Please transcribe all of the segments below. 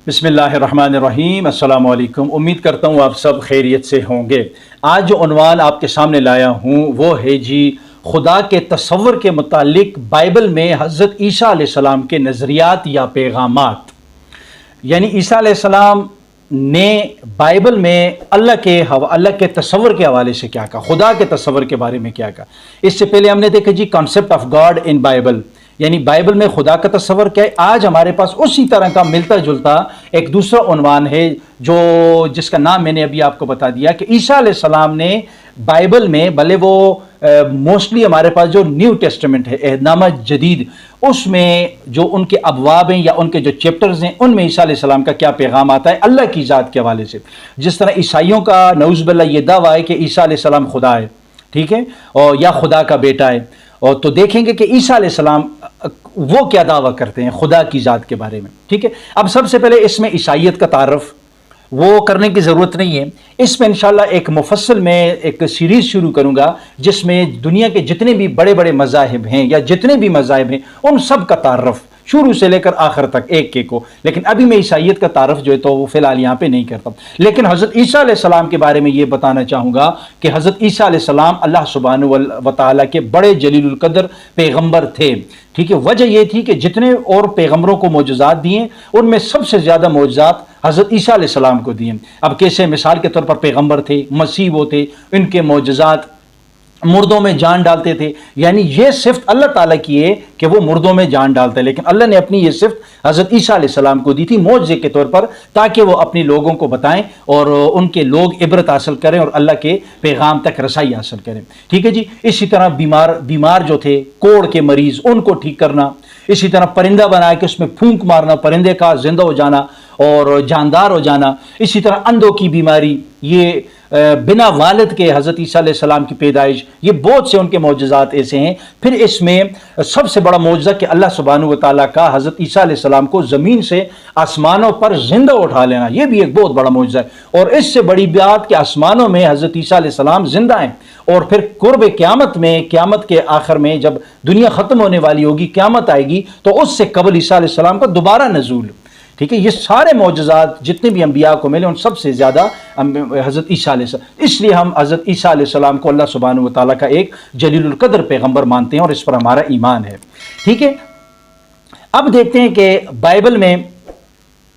बिस्मिल्लाहिर्रहमानिर्रहीम। अस्सलाम वालेकुम। उम्मीद करता हूँ आप सब खैरियत से होंगे। आज जो उन्वान आपके सामने लाया हूँ वो है जी खुदा के तसव्वुर के मुतालिक बाइबल में हज़रत ईसा अलैहिस्सलाम के नज़रियात या पैगामात। यानी ईसा अलैहिस्सलाम ने बाइबल में अल्लाह के तसव्वुर के हवाले से क्या कहा, खुदा के तसव्वुर के बारे में क्या कहा। इससे पहले हमने देखा जी concept of God in Bible, यानी बाइबल में खुदा का तस्वर क्या है। आज हमारे पास उसी तरह का मिलता जुलता एक दूसरा उन्वान है जिसका नाम मैंने अभी आपको बता दिया कि ईसा अलैहिस्सलाम ने बाइबल में, भले वो मोस्टली हमारे पास जो न्यू टेस्टामेंट है अहदनामा जदीद, उसमें जो उनके अबवाब हैं या उनके जो चैप्टर्स हैं उनमें ईसा अलैहिस्सलाम का क्या पैगाम आता है अल्लाह की ज़ात के हवाले से। जिस तरह ईसाइयों का नऊज़ बिल्लाह ये दावा है कि ईसा अलैहिस्सलाम खुदा है, ठीक है, और या खुदा का बेटा है। और तो देखेंगे कि ईसा अलैहिस्सलाम वो क्या दावा करते हैं खुदा की ज़ात के बारे में, ठीक है। अब सबसे पहले इसमें ईसाइयत का तारफ़ वो करने की ज़रूरत नहीं है। इसमें इंशाल्लाह एक मुफस्सल में एक सीरीज़ शुरू करूँगा जिसमें दुनिया के जितने भी बड़े बड़े मज़ाहिब हैं या जितने भी मज़ाहिब हैं उन सब का तारफ़ शुरू से लेकर आखिर तक एक एक को। लेकिन अभी मैं ईसाइयत का तारफ़ जो है तो वो फ़िलहाल यहाँ पे नहीं करता। लेकिन हज़रत ईसा अलैहिस्सलाम के बारे में ये बताना चाहूँगा कि हज़रत ईसा अलैहिस्सलाम अल्लाह सुब्हानहू व तआला के बड़े जलीलुल क़द्र पैगम्बर थे, ठीक है। वजह ये थी कि जितने और पैगम्बरों को मोजज़ात दिए उनमें सबसे ज़्यादा मोजज़ात हज़रत ईसा अलैहिस्सलाम को दिए। अब कैसे, मिसाल के तौर पर पैगम्बर थे, मसीह वो थे, इनके मोजज़ात मुर्दों में जान डालते थे। यानी ये सिफ्त अल्लाह ताला की है कि वो मुर्दों में जान डालते हैं, लेकिन अल्लाह ने अपनी ये सिफ्त हज़रत ईसा अलैहिस्सलाम को दी थी मौजज़े के तौर पर, ताकि वो अपने लोगों को बताएं और उनके लोग इबरत हासिल करें और अल्लाह के पैगाम तक रसाई हासिल करें, ठीक है जी। इसी तरह बीमार जो थे, कोढ़ के मरीज़, उनको ठीक करना। इसी तरह परिंदा बना के उसमें फूंक मारना, परिंदे का जिंदा हो जाना और जानदार हो जाना। इसी तरह अंधों की बीमारी, ये बिना वालिद के हज़रत ईसा अलैहिस्सलाम की पैदाइश, ये बहुत से उनके मौजज़ात ऐसे हैं। फिर इसमें सबसे बड़ा मौजज़ा कि अल्लाह सुब्हानहू व तआला का हज़रत ईसा अलैहिस्सलाम को ज़मीन से आसमानों पर जिंदा उठा लेना, ये भी एक बहुत बड़ा मौजज़ा है। और इससे बड़ी बात कि आसमानों में हज़रत ईसा अलैहिस्सलाम जिंदा हैं और फिर कुर्ब क़यामत में, क़यामत के आखिर में जब दुनिया ख़त्म होने वाली होगी, क़यामत आएगी, तो उससे कबल ईसा अलैहिस्सलाम का दोबारा नज़ूल, ठीक है। ये सारे मौजज़ात जितने भी अंबिया को मिले उन सबसे ज़्यादा हज़रत ईसा अलैहिस्सलाम, इसलिए हम हज़रत ईसा अलैहिस्सलाम को अल्लाह सुब्हानहू व तआला का एक जलीलुल क़द्र पैगम्बर मानते हैं और इस पर हमारा ईमान है, ठीक है। अब देखते हैं कि बाइबल में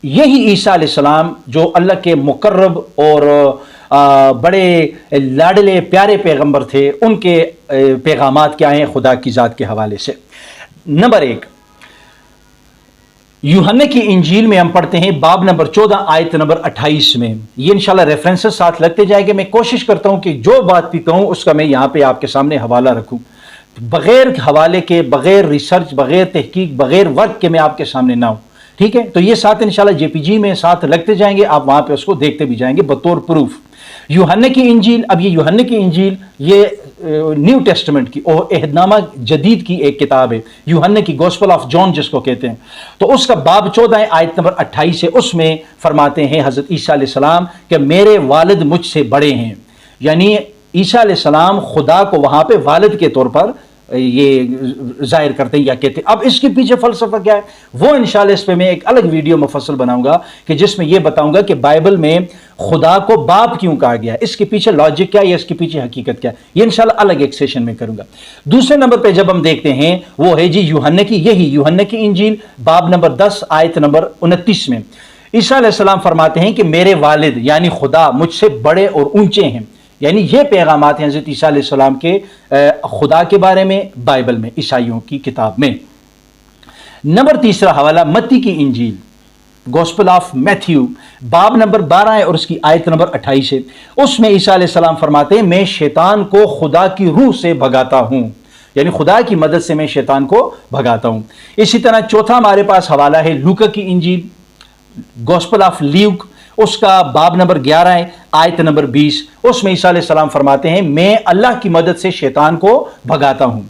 यही ईसा अलैहिस्सलाम जो अल्लाह के मुकर्रब और बड़े लाडले प्यारे पैगम्बर थे, उनके पैगामात क्या हैं खुदा की ज़ात के हवाले से। नंबर 1, यूहन्ना की इंजील में हम पढ़ते हैं बाब नंबर 14 आयत नंबर 28 में। ये इंशाल्लाह रेफरेंसेस साथ लगते जाएंगे। मैं कोशिश करता हूं कि जो बात भी कहूं उसका मैं यहां पे आपके सामने हवाला रखूं, बगैर हवाले के, बगैर रिसर्च, बगैर तहकीक, बगैर वर्क के मैं आपके सामने ना हूं, ठीक है। तो ये साथ इंशाल्लाह जेपीजी में साथ लगते जाएंगे, आप वहां पे उसको देखते भी जाएंगे बतौर प्रूफ। यूहन्ना की इंजील, अब ये यूहन्ना की इंजील ये न्यू टेस्टामेंट की और अहदनामा जदीद की एक किताब है, यूहन्ना की गॉस्पेल ऑफ जॉन जिसको कहते हैं। तो उसका बाब 14 आयत नंबर 28 है, उसमें फरमाते हैं हज़रत ईसा अलैहिस्सलाम कि मेरे वालिद मुझसे बड़े हैं। यानी ईसा अलैहिस्सलाम खुदा को वहाँ पे वालिद के तौर पर ये जाहिर करते हैं या कहते हैं। अब इसके पीछे फ़लसफ़ा क्या है वो इंशाल्लाह इस पर मैं एक अलग वीडियो मुफस्सल बनाऊंगा कि जिसमें यह बताऊंगा कि बाइबल में खुदा को बाप क्यों कहा गया, इसके पीछे लॉजिक क्या है या इसके पीछे हकीकत क्या है, ये इंशाल्लाह अलग एक सेशन में करूंगा। दूसरे नंबर पे जब हम देखते हैं वो है जी यूहन्ना की, यही यूहन्ना की इंजील बाब नंबर 10 आयत नंबर 29 में ईसा अलैहिस्सलाम फरमाते हैं कि मेरे वालिद यानी खुदा मुझसे बड़े और ऊंचे हैं। यानी ये पैगामात हैं हज़रत ईसा अलैहिस्सलाम के खुदा के बारे में बाइबल में, ईसाइयों की किताब में। नंबर 3 हवाला मत्ती की इंजील, गॉस्पेल ऑफ मैथ्यू बाब नंबर 12 है और उसकी आयत नंबर 28 है। उसमें ईसा अलैहिस्सलाम फरमाते हैं मैं शैतान को खुदा की रूह से भगाता हूं, यानी खुदा की मदद से मैं शैतान को भगाता हूं। इसी तरह चौथा हमारे पास हवाला है लूका की इंजील, गॉस्पेल ऑफ ल्यूक, उसका बाब नंबर 11 है आयत नंबर 20। उसमें ईसा अलैहिस्सलाम फरमाते हैं मैं अल्लाह की मदद से शैतान को भगाता हूं,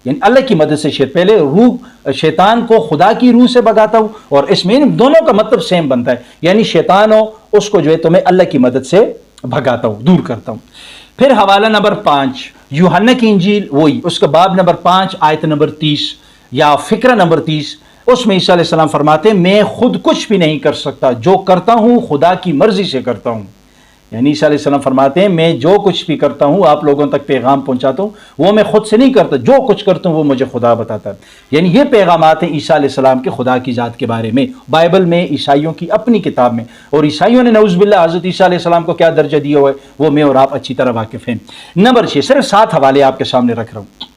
यानी अल्लाह की मदद से पहले रूह शैतान को खुदा की रूह से भगाता हूं, और इसमें दोनों का मतलब सेम बनता है, यानी शैतान हो उसको जो है तो मैं अल्लाह की मदद से भगाता हूं, दूर करता हूं। फिर हवाला नंबर 5 यूहन्ना की इंजील, वही उसका बाब नंबर 5 आयत नंबर 30 या फिक्रा नंबर 30 उसमें ईसा अलैहिस्सलाम फरमाते हैं मैं खुद कुछ भी नहीं कर सकता, जो करता हूं खुदा की मर्जी से करता हूं। यानी ईसा अलैहिस्सलाम फरमाते हैं मैं जो कुछ भी करता हूं, आप लोगों तक पैगाम पहुंचाता हूं, वो मैं खुद से नहीं करता, जो कुछ करता हूं वो मुझे खुदा बताता है। यानी ये पैगामात हैं ईसा अलैहिस्सलाम के खुदा की ज़ात के बारे में, बाइबल में, ईसाइयों की अपनी किताब में। और ईसाइयों ने नऊज़ बिल्लाह हज़रत ईसा अलैहिस्सलाम को क्या दर्जा दिया हुआ है वो मैं और आप अच्छी तरह वाकिफ़ हैं। नंबर 6, सिर्फ 7 हवाले आपके सामने रख रहा हूँ।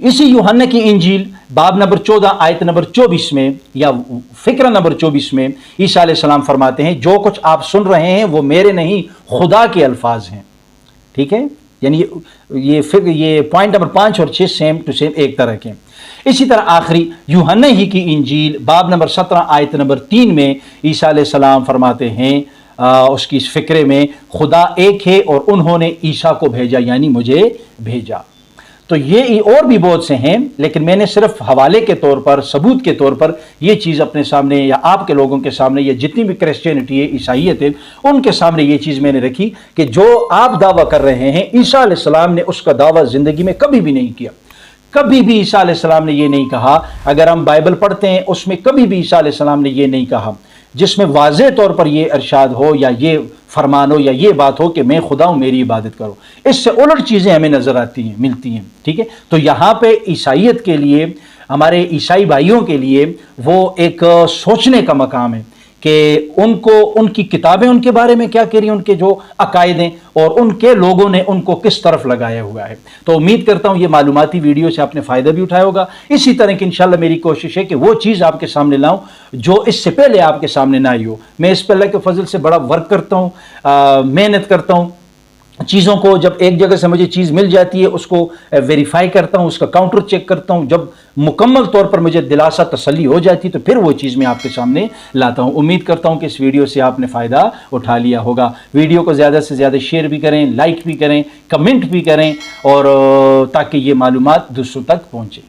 इसी यूहन्ना की इंजील बाब नंबर 14 आयत नंबर 24 में या फिक्र नंबर 24 में ईसा अलैहिस्सलाम फरमाते हैं जो कुछ आप सुन रहे हैं वो मेरे नहीं खुदा के अल्फाज हैं। ठीक है, यानी ये पॉइंट नंबर 5 और 6 सेम टू सेम एक तरह के। इसी तरह आखिरी यूहन्ना ही की इंजील बाब नंबर 17 आयत नंबर 3 में ईसा अलैहिस्सलाम फरमाते हैं उसकी इस फिक्रे में खुदा एक है और उन्होंने ईसा को भेजा, यानी मुझे भेजा। तो ये और भी बहुत से हैं, लेकिन मैंने सिर्फ हवाले के तौर पर, सबूत के तौर पर ये चीज़ अपने सामने या आपके लोगों के सामने या जितनी भी क्रिश्चियनिटी है, ईसाइयत है, उनके सामने ये चीज़ मैंने रखी कि जो आप दावा कर रहे हैं ईसा अलैहिस्सलाम ने उसका दावा ज़िंदगी में कभी भी नहीं किया। कभी भी ईसा अलैहिस्सलाम ने ये नहीं कहा। अगर हम बाइबल पढ़ते हैं उसमें कभी भी ईसा अलैहिस्सलाम ने ये नहीं कहा जिसमें वाज़ेह तौर पर ये इरशाद हो या ये फरमान हो या ये बात हो कि मैं खुदा हूँ, मेरी इबादत करो। इससे उलट चीज़ें हमें नज़र आती हैं, मिलती हैं। ठीक है, तो यहाँ पे ईसाइयत के लिए, हमारे ईसाई भाइयों के लिए वो एक सोचने का मकाम है कि उनको, उनकी किताबें उनके बारे में क्या कह रही हैं, उनके जो अकायद हैं और उनके लोगों ने उनको किस तरफ लगाया हुआ है। तो उम्मीद करता हूँ ये मालूमाती वीडियो से आपने फ़ायदा भी उठाया होगा। इसी तरह की इंशाल्लाह मेरी कोशिश है कि वो चीज़ आपके सामने लाऊं जो इससे पहले आपके सामने ना आई हो। मैं इस पर अल्लाह के फजल से बड़ा वर्क करता हूँ, मेहनत करता हूँ चीज़ों को। जब एक जगह से मुझे चीज़ मिल जाती है उसको वेरीफाई करता हूँ, उसका काउंटर चेक करता हूँ। जब मुकम्मल तौर पर मुझे दिलासा तसल्ली हो जाती तो फिर वो चीज़ मैं आपके सामने लाता हूँ। उम्मीद करता हूँ कि इस वीडियो से आपने फ़ायदा उठा लिया होगा। वीडियो को ज़्यादा से ज़्यादा शेयर भी करें, लाइक भी करें, कमेंट भी करें, और ताकि ये मालूमात दूसरों तक पहुँचे।